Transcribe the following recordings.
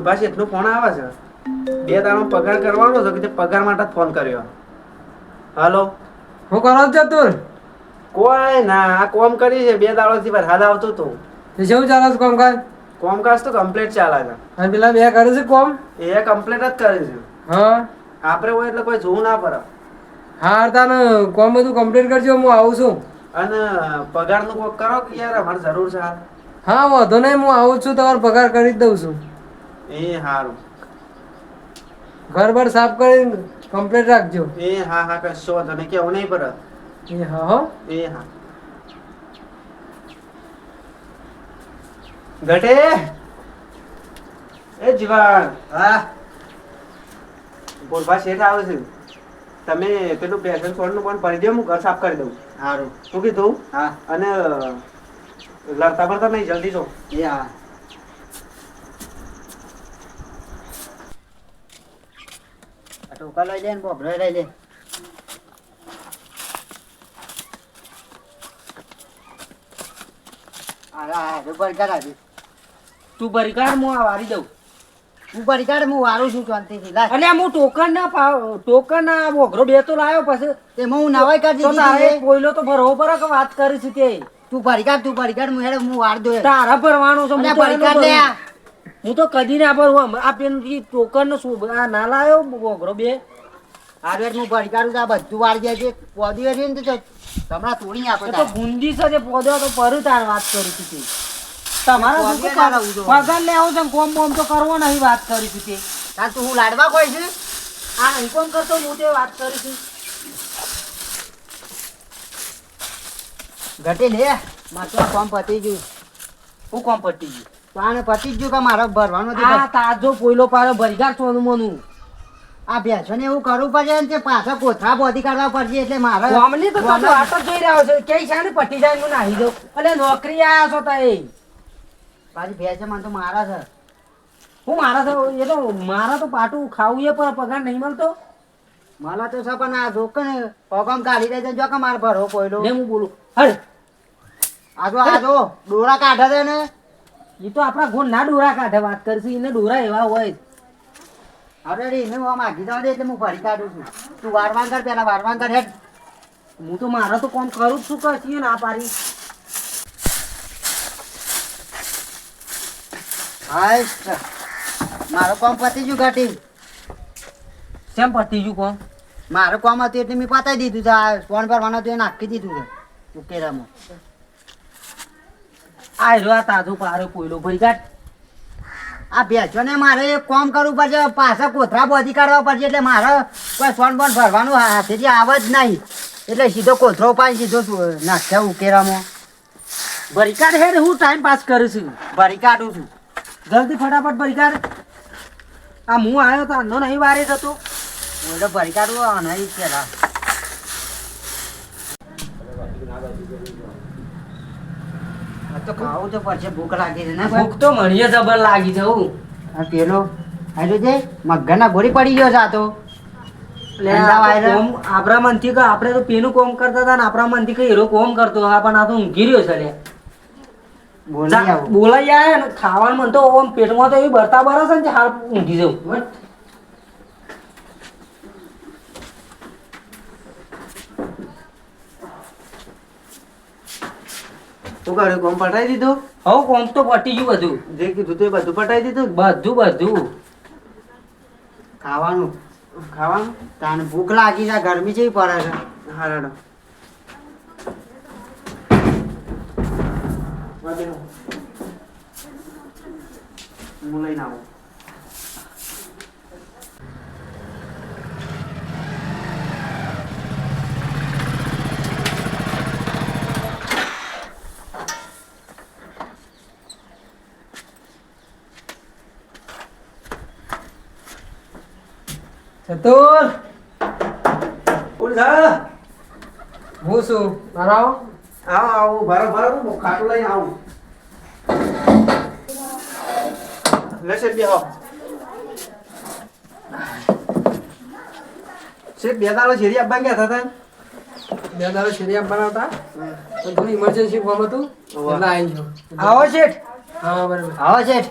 બોલબાશ એટલો ફોન આવે છે. 2 દાડો પગાર કરવાનો છે કે તે પગાર માટે જ ફોન કર્યો. હાલો હું કરો છો તું? કોઈ ના, આ કોમ કરી છે 2 દાડોથી વરસાદ આવતો તો. તે કેવું ચાલે છે કામકાજ? કોમકાજ તો કમ્પ્લીટ ચાલે છે. અને પેલા બે કરે છે કોમ? એ કમ્પ્લીટ જ કરે છે. હા આપણે હોય એટલે કોઈ જોવું ના પડે. હા તાને કોમ બધું કમ્પ્લીટ કરજો, હું આવું છું. અને પગારનું કોક કરો કે યાર, અમારે જરૂર છે. હા વાંધો નહીં, હું આવું છું, તમારો પગાર કરી જ દઉં છું. એ સારું. ઘર બર સાફ કરીને કમ્પ્લીટ રાખજો. એ હા હા, કશો વાંધો નહીં, કેવું નહીં પડે. એ હા હો. એ હા. ઘટે એ જીવાણ. હા બોલબા શેઠ આવે છે. તમે પેલું પેશન છોડનું પણ ભરી દો, હું ઘર સાફ કરી દઉં. સારું. શું કીધું? હા અને લડતા પડતા નહીં, જલ્દી જો. એ હા. આ ટોકા લઈ લે ને બોબડો લઈ લે. તું બરીકાર હું આ વારી દઉં. હું પરિકાર હું વારું છું શાંતિથી લાય. અલ્યા હું ટોકન ના ટોકન ના બોઘરો બે તો લાયો પછી તેમાં હું નવાઈ કરી તો તારે દીધી. કોઈલો તો ભરવો પડે કે વાત કરી છે તે તું પરિકાર હું હેડે હું વાર દો. તારા ભરવાનો છે. હું અલ્યા તો પરિકાર એનો લે આ. ભરું. હું તો કદી ના ભરવું. આ પેન ટોકન નો શું આ ના લાયો બોઘરો બે. હાર્વેર હું પરિકારું તો આ બધું વાર જાય છે. પોદી વેરી ને તો હમણાં તોડી એ આપણે તો બુંદી છે જે પોદો તો પરું તાર વાત કરી છે તે તમારે શું પોદિયા ના લાવવું જોઈએ. પગાર લેવો છે ને કોમ બોમ તો કરવો નહીં વાત કરી છે તે તાર તું હું લાડવા કોઈ છે. આ નહીં કોમ કરતો હું તે વાત કરી છે. ઘટે લે મારે તો આ કામ પતી ગયું. હું કોમ પટી ગયું. પાણે પતી જ ગયું કે મારે ભરવાનું હતું. આ તાજો પોઈલો પાડો ભરીગાર સોનું મનું આ ભેંસો ને એવું કરવું પડે ને તે પાછા કોથળા બોધી કાઢવા પડશે એટલે મારે ગામની તો તમે આટો જોઈ રહ્યો છો કે છે ને પટી જાય હું નાહી દઉં. અલે નોકરી આયા છો તા એ પાછી ભેંસે મને તો મારા છે. હું મારા તો એ તો મારા તો પાટું ખાવું એ પણ પગાર નહીં મળતો મને તો છે પણ આ જોક ને પગમ કાઢી દે છે જો કે મારે ભરવો પડ્યો. ને હું બોલું હળ આજો ડોરા કાઢે છે ને. એ તો આપણા ગોળ ના ડોરા કાઢે વાત કરશે એને ડોરા એવા હોય અરે રે એને હું માગી દઉં એટલે હું ભરી કાઢું છું. તું વારવાન કર પેલા વારવાન કર હેડ. હું તો મારા તો કોમ કરું જ છું કરશી ના પારી હાય મારો કામ પતી ગયું ઘટી. કેમ પતી ગયું કોમ મારું કામ હતું એટલે મેં પતાવી દીધું છે. આ ફોન ભરવાનો તો એ નાખી દીધું છે ઉકેરામાં. આ રહ્યો તાજો પારો પોઈલો ભરી કાઢ આ ભેંસો ને મારે એક કામ કરવું પડશે. પાછા કોથળા બોધી કાઢવા પડશે એટલે મારે કોઈ સોન બોન ભરવાનું હાથેથી આવે જ નહીં. એટલે સીધો કોથળો પાઈ સીધો નાખ્યા ઉકેરામાં ભરી કાઢ હેડ હું ટાઈમ પાસ કરું છું ભરી કાઢું છું. જલ્દી ફટાફટ ભરી કાઢ આ હું આવ્યો તો આનો નહીં વારે થતો હું તો ભરી કાઢું અને ઈ પેલા આ તો ખાવું તો પડશે. ભૂખ લાગી છે ને ભૂખ તો મળીએ જબર લાગી છે હું આ પેલો આજો છે મગરના ગોળી પડી ગયો છે આ તો. એટલે અંડા વાયરા. કોમ આપણા મનથી કે આપણે તો પેલું કોમ કરતા હતા ને આપણા મનથી કે હીરો કોમ કરતો હા પણ આ તો ઊંઘી રહ્યો છે લે બોલી આવું. બોલાઈ જાય ને ખાવાનું મન તો ઓમ પેટમાં તો એવી ભરતા બરસ ને હાલ ઊંઘી જવું શું કર્યું? કોમ પટાઈ દીધું? હવે કોમ તો પટી ગયું બધું જે કીધું તે બધું પટાઈ દીધું? બધું ખાવાનું ખાવાનું? તાને ભૂખ લાગી છે. ગરમી જેવી પડે છે. હા રેડો. હું લઈને આવું. ચતુર કોણ છે? હું છું મારા આવું ભરો હું ખાટું લઈને આવું. લેશે બેહો. શેઠ 2 દાડો શેરી આપવા ગયા હતા. 2 દાડો શેરી આપવાના હતા તો થોડી ઇમરજન્સી ફોર્મ હતું એટલે આવી ગયો. આવો શેઠ. હા બરાબર. આવો શેઠ.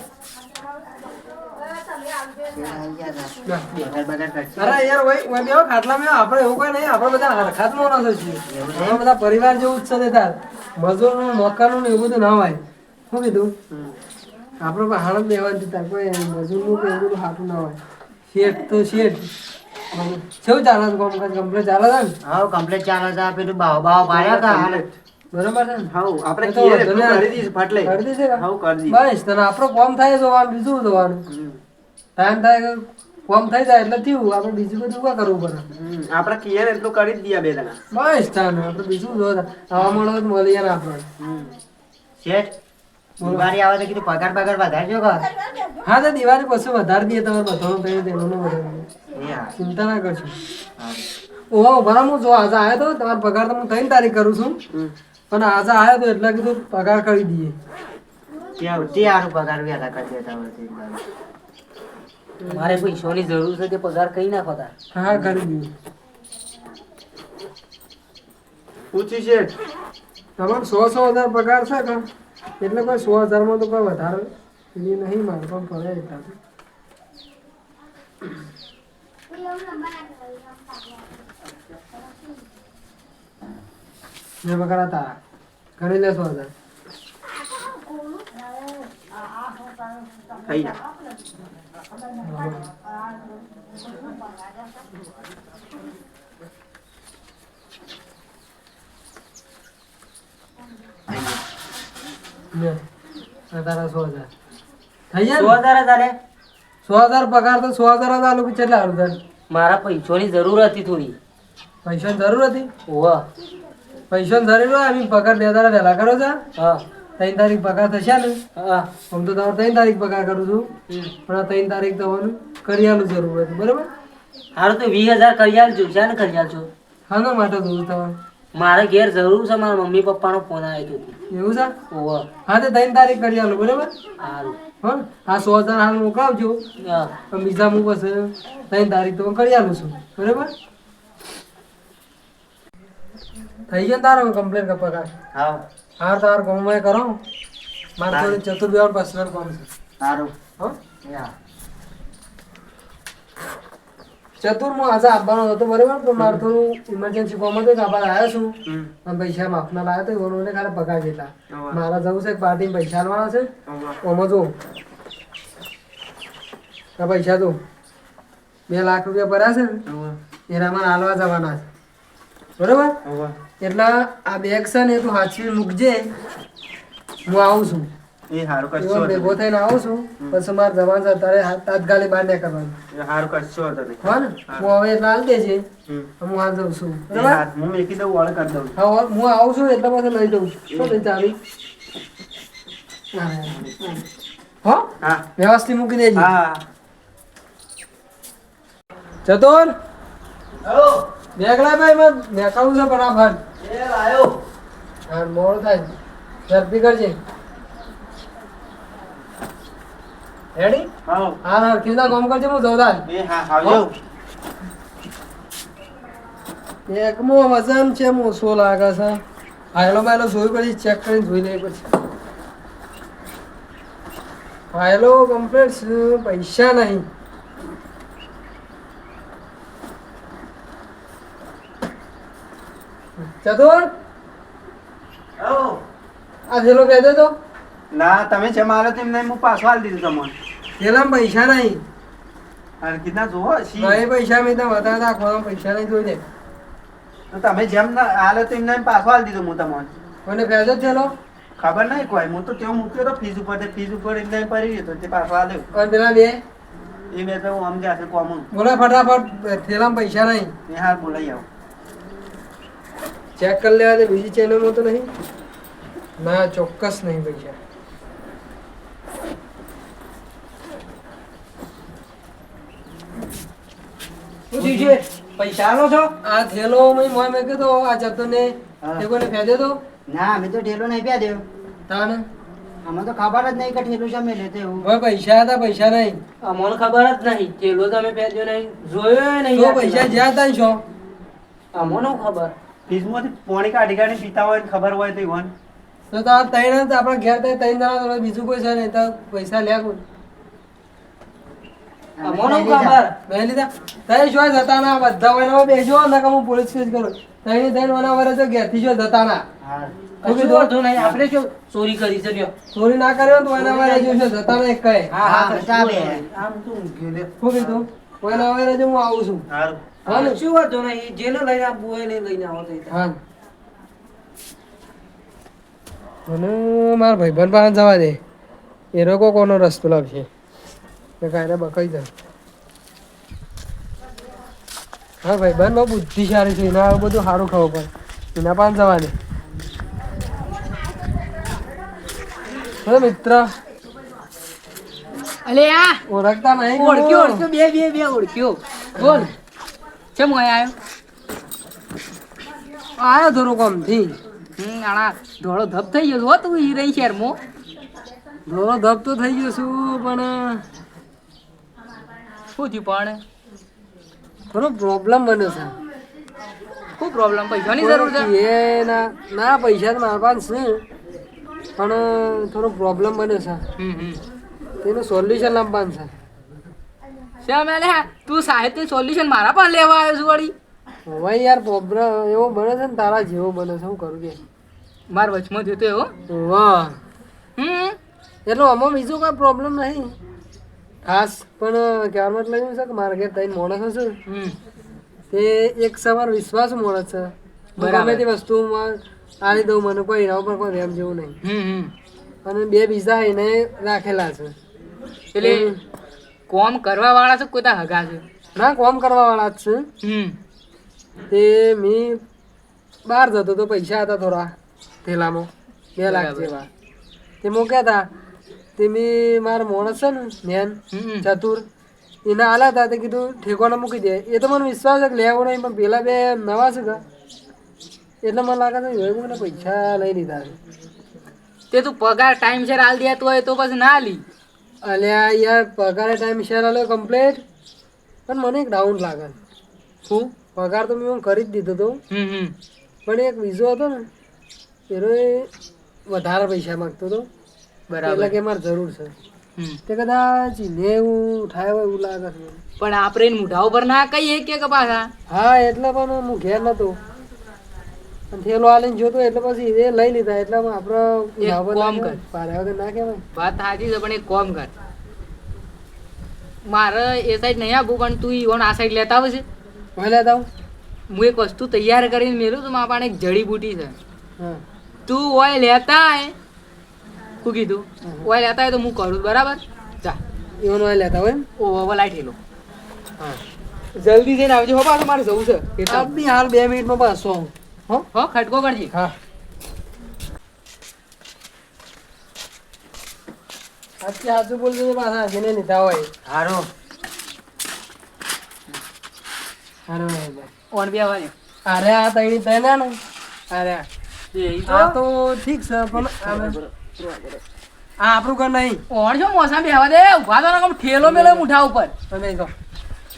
બગાડ બગાડ કરશે. અરે યાર ઓય બેહો ખાટલામાં આપણે એવું કોઈ નહીં, આપણે બધા હરખાત માણસો છીએ. આપણે બધા પરિવાર જેવું જ છે ને તાર. મજૂરનું નોકરનું ને એવું બધું ના હોય. શું કીધું? આપણે પણ હાલ જ બેહવાનું તાર કોઈ મજૂરનું કે એવું બધું હાથું ના હોય. શેઠ તો શેઠ. કેવું ચાલે છે કામકાજ? કમ્પ્લીટ ચાલે છે ને? હાવ કમ્પ્લીટ ચાલે છે. પેલું બાવ પાડ્યા હતા હાલ. બરોબર છે ને? હાઉ આપણે એ તો કીએ તને કરી દીધું ફાટલે. કરી દીધું છે હાઉ કરી દીધું. બસ તને આપણો કોમ થાય જોવાનું, બીજું જોવાનું. ટાઈમ થાય કે કોમ થઈ જાય એટલે થયું. આપણે બીજું બધું શું કરવું પડે? આપણે કીએ ને એટલું કરી જ દઈએ બે જણા. બસ તાને આપણે બીજું જોતા આવા મળો તો મળી જાય ને આપણે. શેઠ દિવાળી આવે તો કીધું પગાર બગાર વધારજો કે. હા તો દિવાળી પછી વધારી દઈએ તમારે બધાનું કઈ દેવાનું વધારી દઈએ. એ હા. ચિંતા ના કરશો. ઓહો બરાબર હું જો આજે આવ્યો તો તમારો પગાર તો હું 3 તારીખ કરું છું, પણ આજે આવ્યો તો એટલે કીધું પગાર કરી દઈએ. તે હારું પગાર વહેલા કરી દેતા હોય તે દાડે. મારે પૈસાની જરૂર છે તે પગાર કઈ નાખો તાર. હા કરી દઈએ. પૂછી છે તમારે 100,000 પગાર છે કે એટલે કોઈ 100,000 તો કોઈ વધારે એ નહીં મારે પણ પડે એટલા તો. મેં પગાર હતા ગણી લે 100,000. થઈ જાય. લે આ તારા 100,000 થઈ જાય ને? 100,000 જ આલે. 100,000 પગાર તો 100,000 જ આલું કે કેટલા આલું તારે? મારા પૈસાની જરૂર હતી થોડી. પૈસાની જરૂર હતી? ઓવા. પૈસાની જરૂર હોય એમ પગાર 2 દાડા વહેલા કરો છો? હા 3 તારીખ પગાર થશે ને? હા. આમ તો તમારે 3 તારીખ પગાર કરું છું, પણ આ 3 તારીખ તમારું કરિયાલું જરૂર હતી બરાબર? હારું તો 20,000 કરી આલજો. શાને કરી આલજો? હાના માટે જોયું તમારે? મારે ઘેર જરૂર છે. મારા મમ્મી પપ્પાનો ફોન આવ્યો હતો. એવું છે? ઓવા. હા તો 3 તારીખ કરિયાલું બરાબર? હારું. હા આ 100,000 હાલ મોકલાવજો, હા. પણ બીજા હું પછી 3 તારીખ તો કરિયાલું છું બરાબર? થઈ ગયો ને તારો કમ્પ્લેન કે પગાર? હાવ હા તાર ગામમાં કરો. મારે થોડી ચતુર બેવાનું પર્સનલ કામ છે. સારું. હા એ હા. ચતુરમાં આજે આપવાનો હતો બરાબર, પણ મારે થોડું ઇમરજન્સી કામ હતું આભાર આવ્યો છું, અને પૈસા માફના લાવ્યો તો એનો ખાલી પગાર જેટલા મારા જવું છે. પાર્ટીમાં પૈસા આલવાના છે. આમાં જો આ પૈસા તો 2 લાખ રૂપિયા ભર્યા છે ને એના મને હાલવા જવાના છે બરાબર? એટલે આ બેગ છે ને તું હાચવી મૂકજે. હું આવું છું એ હારું એવો કરશો. ભેગો થઈને આવું છું, પછી મારે જવાનું છે તારે તાત્કાલિક બહાર નહીં કરવાનું. એ હારું કરશો તમે. હા ને હું હવે એટલે હાલ દેજે. હું હાલ જઉં છું એ બરાબર? હાથ હું મેકી દઉં ઓળ કરી દઉં. હા હું આવું છું એટલે પછી લઈ જઉં છું. શું લઈ ચાવી? હા હા વ્યવસ્થિત મૂકી દેજે. હા ચતુર બેગડા ભાઈ મેં મેકાવું છે ફટાફટ. એ લાયો. હા મોડું થાય ઝડપી કરજે. રેડી? હા હા હા કિલ્લા કામ કરજે. હું જઉં તાર. એ હા આવજો. એકમાં વજન છે ઓછો લાગે છે. ફાઇલો બાયલો જોઈ પછી ચેક કરીને જોઈ લઈ પછી. ફાઇલો કમ્પ્લીટ છે, પૈસા નહીં. ચતુર આવો. આ થેલો કહેતો તો ના તમે છે મારો તેમ નહીં હું પાછો આલી દીધું તમને. થેલામાં પૈસા નહીં. અને કીધા જોવો સી નહીં પૈસા મેં ત્યાં વધારે રાખવાના પૈસા નહીં જોઈ દે. તો તમે જેમ ના આલે તેમ નહીં પાછો આલી દીધું હું તમને. મને ફેજો જ થેલો ખબર નહીં કોઈ હું તો ત્યાં મૂક્યો તો ફીસ ઉપર તે ફીસ ઉપર એમને પડી ગયો તો તે પાછો આલ્યો. અને પેલા બે એ બે તો આમ જશે કોમન. બોલો ફટાફટ થેલામાં પૈસા નહીં. એ હાર બોલાઈ આવો. ચેક કરી લેવા દે બીજી ચેનલમાં તો નહીં. ના ચોક્કસ નહીં પૈસા. શું થયું છે? પૈસા આલો છો? આ થેલો મેં મોય મેં કીધું આ ચતુરને હા. એ કોને ફેદે તો ના અમે તો ઠેલો નહીં પ્યા દેવ. તાને અમે તો ખબર જ નહીં કે ઠેલું છે મેં લેતે એવું. હવે પૈસા હતા પૈસા નહીં. અમને ખબર જ નહીં. ચેલો તમે પહેર્યો નહીં, જોયો નહીં. તો પૈસા જ્યાં હતા ને શું? અમને ખબર. ફીસમાંથી પોણી કાઢી કાઢી પીતા હોય ને ખબર હોય તો ઈવન. તો આ ત્રણ જ આપણા ઘેર ત્રણ જણા બીજું કોઈ છે નહીં તો પૈસા લ્યા કોઈ. અમોને શું ખબર બે લીધા તઈ જો જતા ના બધા હોય બેજો ને કે હું પોલીસ કેસ કરું તઈ તઈ વાના વરે તો ઘેરથી જો જતા ના હા. કશું વાંધો નહીં આપણે શું ચોરી કરી છે લ્યો ચોરી ના કર્યો તો વાના વરે જો છે જતા ના એક કહે હા હા, હા ચાલે. આમ તું ઊંઘ્યો લે શું કીધું વાના વરે જો હું આવું છું હા ને? શું વાંધો નહીં જેને લઈને આપવું હોય એને લઈને આવો તો એ થાય. હા મને મારા ભાઈબંધ પાસે જવા દે એ લોકો કોનો રસ્તો લાવશે ને કાંઈ બકાઈ જાય હા ભાઈબંધ બહુ બુદ્ધિશાળી છે એના આ બધું સારું ખબર પડે એના પાસે જવા દે હવે મિત્ર અલે આ ઓળખતા નહીં કે ઓળખ્યો હું? ઓળખ્યો બે ઓળખ્યો બોલ ચમ આયો આયો થોડું કામથી આણા ધોળો ધપ થઈ ગયો હો તું ઈ રહી શહેરમાં ધોરો ધપ તો થઈ ગયો છું પણ શું થયું પણ થોડો પ્રોબ્લેમ બન્યો છે શું પ્રોબ્લેમ પૈસાની જરૂર છે એ ના પૈસા તો મારા પાસે છે પણ થોડો પ્રોબ્લેમ બન્યો છે તેનું સોલ્યુશન લાવવાનું છે શ્યામ અલે તું સાહેબ સોલ્યુશન મારા પણ લેવા આવ્યો છું વળી હવે યાર પ્રોબ્લેમ એવો બને છે ને તારા જેવો બને છે શું કરું કે માર વચમાં થયો તો એવો વાહ હમ એટલે આમાં બીજો કોઈ પ્રોબ્લેમ નહીં ખાસ પણ કહેવાનો મતલબ એવું છે કે મારા ઘેર ત્રણ માણસો છે હમ તે એક સવાર વિશ્વાસ માણસ છે બરાબર. ગમે તે વસ્તુમાં આલી દઉં મને કોઈ એના ઉપર કોઈ રેમ જેવું નહીં હમ અને બે બીજા એને રાખેલા છે એટલે કોમ કરવા વાળા છે કોઈ તાર હગા છે ના કોમ કરવા વાળા જ છે હમ તે મેં બહાર જતો તો પૈસા હતા થોડા થેલામાં 2 લાખ બરાબર. જેવા તે મૂક્યા હતા તે મેં મારા માણસ છે ને મેન હમ. ચતુર એને આલ્યા હતા તે કીધું ઠેકોને મૂકી દે એ તો મને વિશ્વાસ છે કે લેવો નહીં પણ પેલા બે નવા છે કે એટલે મને લાગે છે હવે મને પૈસા લઈ લીધા છે તે તું પગાર ટાઈમસર આલ દેતો હોય તો પછી ના લી અલ્યા યાર પગારે ટાઈમ શેર આલ્યો કમ્પ્લીટ પણ મને એક ડાઉન લાગે શું પગાર તો મેં કરી જ દીધો હતો હમ પણ એક બીજો હતો ને એનો એ વધારે પૈસા માંગતો હતો એટલે બરાબર કે મારે જરૂર છે હમ તે કદાચ ને એવું થાય હોય એવું લાગે છે મને. પણ આપણે એને મોઢા ઉપર ના કહીએ કે પાછા હા એટલે પણ હું ઘેર નતો અને થેલો આલીને જોતો એટલે પછી એ લઈ લીધા એટલે આપણે એક કામ કર. પાડ્યા વગર ના કહેવાય વાત સાચી છે પણ એક કોમ કર મારે એ સાઈડ નહીં આપવું પણ તું ઈવન આ સાઈડ લેતા આવશે હવે લેતા આવું? હું એક વસ્તુ તૈયાર કરીને મેલું તો મારા પાસે એક જડીબુટી છે હા તું ઓય લેતા આય શું કીધું ઓય લેતા હોય તો હું કરું બરાબર જા એવાનો હવે લેતા હોય એમ? ઓ લાઈટ હેલો હા જલ્દી જઈને આવજો હો પાછું મારે જવું છે એટલે આ બી હાલ 2 મિનિટમાં પાછો આવું. હો હો ખટકો કરજે હા સાચી સાચું બોલજો તો પાછા જેને લીધા હોય હારું. હારું ભાઈ ભાઈ. ઓન બે વાગે અરે આ તઈ તને ને અરે આ તો ઠીક છે પણ આ આપણું ઘર નહીં ઓણ છો મોસા બેહવા દે ઉભા તો ના ઠેલો મેલો મુઠા ઉપર તમે કહો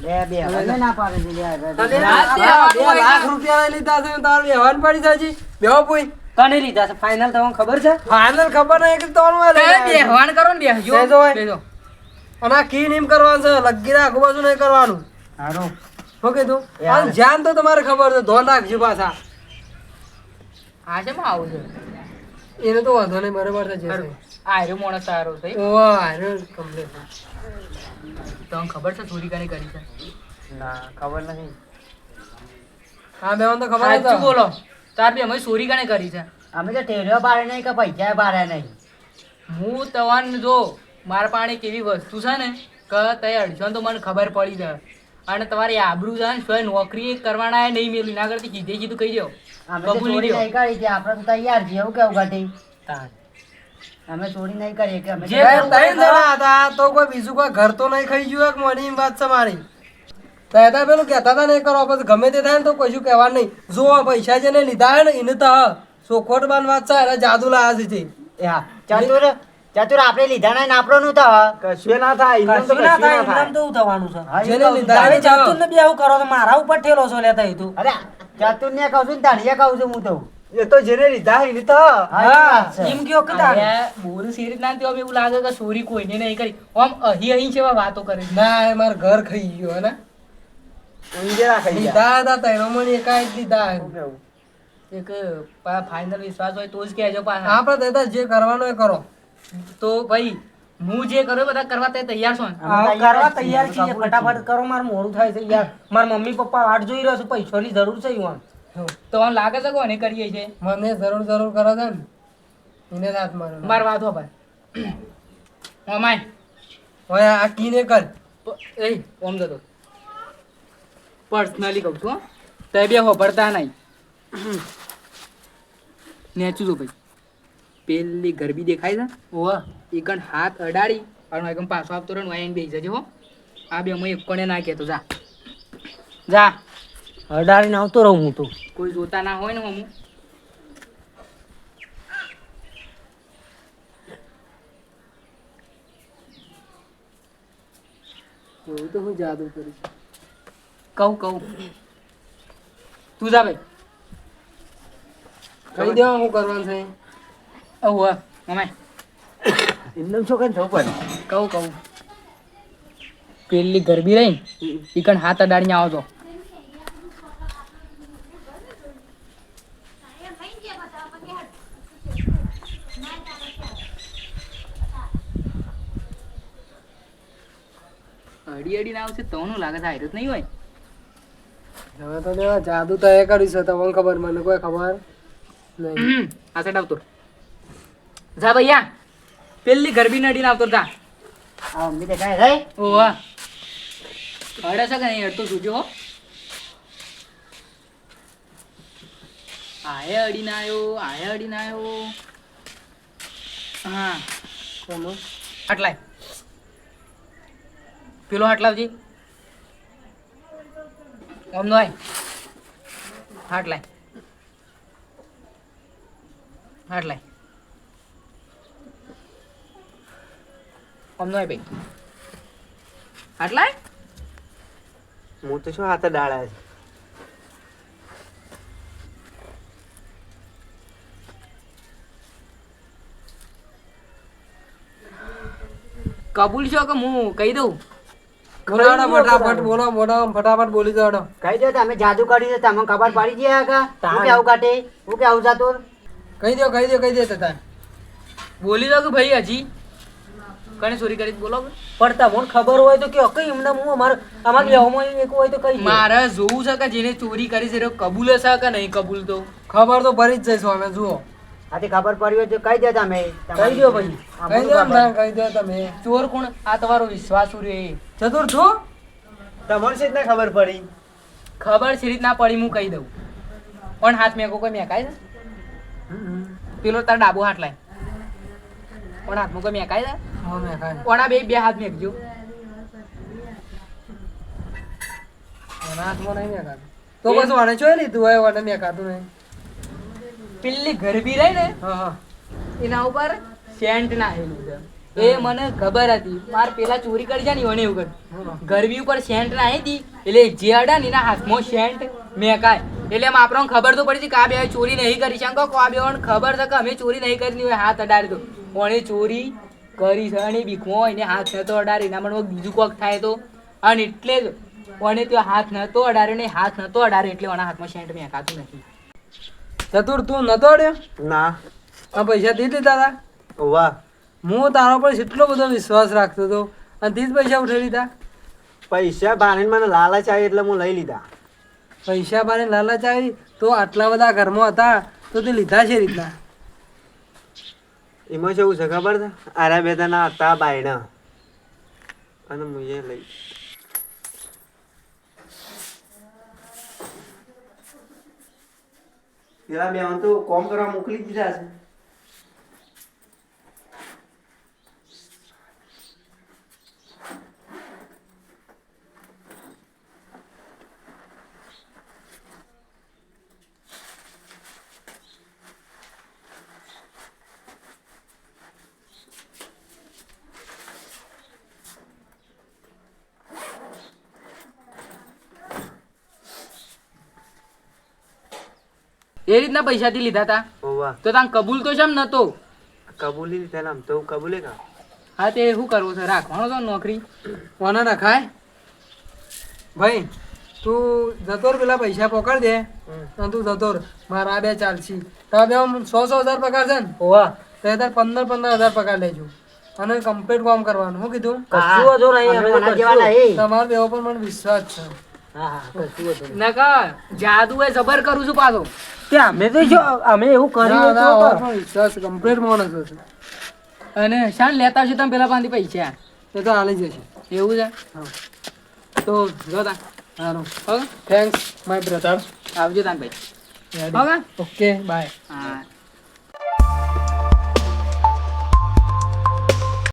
લે બે હવે ના પાડે છે લે હવે. તને રાત દે, આ આ 2 લાખ રૂપિયા લીધા છે તાર વ્યવહાર પડી જાય છે બેહો પોઈ કને લીધા છે ફાઇનલ તમને ખબર છે ફાઇનલ ખબર નહીં કે તોનું આ લઈ આવ્યા. બેહવાન કરો ને બેહજો બેહજો હોય. બેહજો અને આ કી નીમ કરવાનું છે લગી રાખો બાજુ નહીં કરવાનું હારું. શું કીધું યાર. અને ધ્યાન તો તમારે ખબર છે ધોન રાખજો પાછા આ છે આવું છે એને તો વાંધો નહીં બરોબર છે જે છે. આયરો માણસ સારો છે ઓહ અરે કમ્પ્લીટ તમને ખબર છે ચોરી કને કરી છે ના ખબર નથી. હા બેવાન તો ખબર સાચું હતી બોલો તાર બી અમે ચોરી કને કરી છે અમે તો ટેરિયો બારે નહીં કે પૈસા બારે નહીં. હું તવાન જો મારા પાસે એક એવી વસ્તુ છે ને કે તે અડશો તો મને ખબર પડી જાય અને તમારી આબરૂ છે ને સ્વયં નોકરી કરવાના નહીં મેળવી ના કરતી કીધે કીધું કહી દો અમે તો કબૂલી ચોરી દ્યો. નહીં કરી હતી આપણે તો તૈયાર છીએ એવું કેવું ઘટી તાર. અમે ચોરી નહીં કરીએ કે અમે જે ત્રણ જણા હતા તો કોઈ બીજું કોઈ ઘર તો નહીં ખાઈ ગયું કે મોની વાત છે મારી તહેતા પેલું કહેતા હતા નહીં કરો પછી ગમે તે થાય ને તો કશું કહેવાનું નહીં જો આ પૈસા જેને લીધા હે ને એને તો ચોખવટ બાન વાત છે એને જાદુ લાયા છે એ હા ચતુર ચતુર આપણે લીધા નહીં ને આપણો નું તો કશું ના થાય ઇનામ તો કશું ના કશું થાય, ના થાય. એમનેમ તો શું થવાનું છે હા, એ જેને કહું છું. લીધા તમે એને તો. જાતું ને બી આવું કરો તો મારા ઉપર ઠેલો છો લેતા એ તું અરે ચતુર ને કહું છું ને ધણીએ કહું છું હું તો એ તો જેને લીધા એની તો હા એમ કયો કે તારે બોરું સિરીજ ના થયો એવું લાગે કે ચોરી કોઈને નહીં કરી આમ અહીં છે વાતો કરે છે. ના એ માર ઘર ખાઈ ગયો હે ને ઊંઘેલા ખાઈ ગયા. લીધા હતા તૈનો મને એકાય જ લીધા હે. શું કેવું? એક ફાઇનલ વિશ્વાસ હોય તો જ કહેજો પાછા. આપણે દાદા જે કરવાનું એ કરો તો ભાઈ હું જે કરું બધા કરવા તે તૈયાર છો ને? કરવા તૈયાર છીએ ફટાફટ કરો મારે મોડું થાય છે યાર મારા મમ્મી પપ્પા વાટ જોઈ રહ્યો છે પૈસાની જરૂર છે યુવાન તો આમ લાગે છે કોને કરીએ છે મને જરૂર કરે છે ને એને રાત મારે માર વાત હો ભાઈ ઓમાય હવે આ કીને કર એ ઓમ જતો પર્સનલી કહું છું હો. તે બે હોભળતા નહીં નેચું જો ભાઈ પેલી ગરબી દેખાય છે ઓહ એકણ હાથ અડાડી અને એકમ પાછો આપતો રહે આઈને બેસી જજો હો. આ બે હું એક કોને ના કહેતો જા જા અડાડીને આવતો રહું હું તો કોઈ જોતા ના હોય ને હું એવું તો હું જાદુ કરીશ કહું તું જા ભાઈ કહી દેવા હું કરવાનું છે ઓહ મમાય એમને શું કઈ થવું પડે? કહું પેલી ગરબી રહી એકણ હાથ અડાડીને આવો તો અડી ના આવશે તો લાગે છે હાર્યો જ નહીં હોય હવે તો દેવા જાદુ તો એ કર્યું છે તમને ખબર મને કોઈ ખબર નહીં આ સાઈડ આવતો જા ભૈયા પેલી ગરબી નડીને આવતો જા આ મમ્મી દેખાય રે ઓવા અડે છે કે નહીં અડતો જોજો હો આયે અડીને આવ્યો હા આટલાય પેલો આટલાવજી ઓમ નો આય આટલાય ઓમ નો આય ભાઈ આટલાય હું તો શું હાથે ડાળ્યા છે. કબૂલ છો કે હું કહી દઉં બોલાવડો ફટાફટ બોલો ફટાફટ બોલી દો કહી દો તમે જાદુ કર્યું છે તમને ખબર પડી જાય કા હું કેવું કાઢે હું કેવું જાતું કહી દો તથા બોલી દો કે ભાઈ હજી કને ચોરી કરી બોલો કે? પણ તમને ખબર હોય તો કે કઈ એમને હું અમારા લેવામાં એક હોય તો કઈ મારે જોવું છે કે જેને ચોરી કરી છે એ કબૂલ હશે કે નહીં કબૂલ તો ખબર તો પડી જ જઈશું અમે જુઓ આથી ખબર પડી હોય તો કહી દો તમે કહી દો ભાઈ કહી દો તમે ચોર કોણ આ તમારો વિશ્વાસ રે ચતુર છો તમને શી રીતના ખબર પડી? ખબર છે રીતના પડી હું કહી દઉં પણ હાથ મેકો કોઈ મેકાય છે પેલો તાર ડાબો હાથ લાય પણ હાથમાં કોઈ મેકાય છે હા મેં ખાય કોણા બે હાથ મેકજો હાથમાં નહીં મેં ખાતું તો બસ વાને જોઈ લીધું હોય વાને મેં ખાતું નહીં પેલી ગરબી રહી ને હા એના ઉપર સેન્ટ નાખેલું છે એ મને ખબર હતી માર પેલા ચોરી કરી જાય ને એને એવું કર્યું ગરબી ઉપર સેન્ટ નાખી હતી એટલે જે અડા ને એના હાથમાં સેન્ટ મેકાય એટલે એમ આપણને ખબર તો પડી છે કે આ બે ચોરી નહીં કરી છે આ બે ખબર છે કે અમે ચોરી નહીં કરી હોય હાથ અડાડી દો કોણે ચોરી કરી છે અને બીખવો એને હાથ નતો અડાડી એના મને બીજું કોક થાય તો અને એટલે જ કોને ત્યાં હાથ નતો અડાડ્યો ને હાથ નતો અડાડ્યો એટલે એના હાથમાં સેન્ટ મેકાતું નથી ચતુર તું નતો અડ્યો ના. આ પૈસા તે લીધા હતા વાહ. હું તારા પર એટલો બધો વિશ્વાસ રાખતો હતો અને તે જ પૈસા ઉઠાવી લીધા પૈસા ભાણીને મને લાલચ આવી એટલે હું લઈ લીધા. પૈસા બારે લાલચ આવી તો આટલા બધા ઘરમાં હતા તો તે લીધા છે રીતના એમાં શું છે ખબર છે? આરા બે ના હતા બાયણા અને મુજે લઈ પેલા બે તો કોમ કરવા મોકલી દીધા છે. એ રીતના પૈસાથી લીધા તા ઓવા તો તાન કબૂલ તો કેમ નતો? કબૂલી લીધા ને આમ તો કબૂલે કા હા તે શું કરવું છે? રાખવાનો તો નોકરી. કોને નખાય ભાઈ? તું જતો રહે, પેલા પૈસા પકડ દે અને તું જતો રહે. મારા આ બે ચાલશી. તારા બે આમ 100,000 પગાર છે ને? ઓવા તો તાર 15,000 પગાર લેજો અને કમ્પ્લીટ કામ કરવાનું. શું કીધું? કશું વાંધો નહીં, અમે તો મને જેવા કરશું. નહીં. તમારા બે ઉપર મને વિશ્વાસ છે. હા હા કશું વાંધો નહીં. નકા જાદુ એ જબર કરું છું પાછો. તે અમે તો જો અમે એવું ના, કર્યું ના, તો હવે પણ વિશ્વાસ છે. કમ્પ્લીટ માણસ હશે. અને શાન લેતા આવશે તમે પેલા પાંથી પૈસા? એ તો હાલી જશે. એવું છે? તો જો તા સારું. હવે થેન્ક્સ માય બ્રધર. આવજો તાન ભાઈ. હવે ઓકે બાય. હા